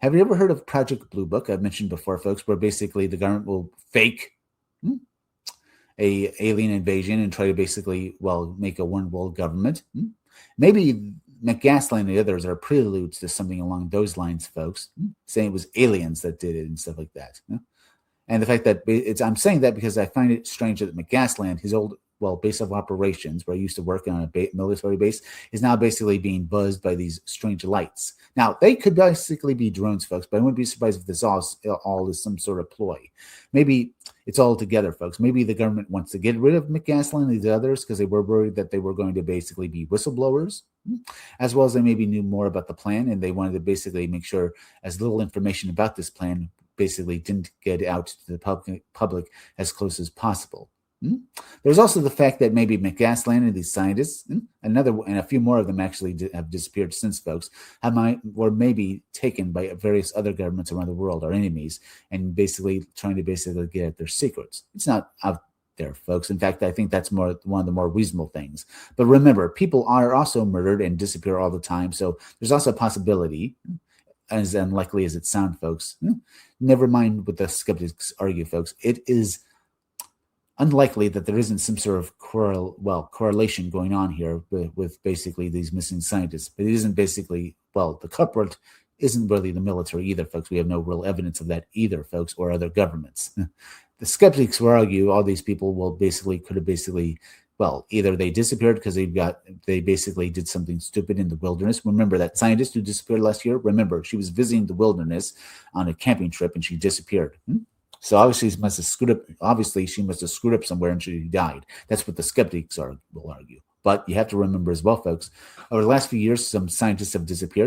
Have you ever heard of Project Blue Book? I've mentioned before, folks, where basically the government will fake a alien invasion and try to basically, well, make a one world government. Maybe McGasland and the others are preludes to something along those lines, folks, saying it was aliens that did it and stuff like that. And the fact that I'm saying that because I find it strange that McGasland, his old base of operations where I used to work on a military base, is now basically being buzzed by these strange lights. Now, they could basically be drones, folks, but I wouldn't be surprised if this all is some sort of ploy. Maybe it's all together, folks. Maybe the government wants to get rid of McGasland and these others because they were worried that they were going to basically be whistleblowers, as well as they maybe knew more about the plan, and they wanted to basically make sure as little information about this plan basically didn't get out to the public as close as possible. There's also the fact that maybe McGasland and these scientists, and a few more of them actually have disappeared since, folks, were maybe taken by various other governments around the world, our enemies, and basically trying to basically get at their secrets. It's not out there, folks. In fact, I think that's one of the more reasonable things. But remember, people are also murdered and disappear all the time, so there's also a possibility, as unlikely as it sounds, folks. Never mind what the skeptics argue, folks. It is unlikely that there isn't some sort of correlation going on here with basically these missing scientists. But it isn't basically, the culprit isn't really the military either, folks. We have no real evidence of that either, folks, or other governments. The skeptics will argue all these people could have either they disappeared because they basically did something stupid in the wilderness. Remember that scientist who disappeared last year? Remember, she was visiting the wilderness on a camping trip and she disappeared. So obviously she must have screwed up somewhere and she died. That's what the skeptics will argue. But you have to remember as well, folks, over the last few years, some scientists have disappeared.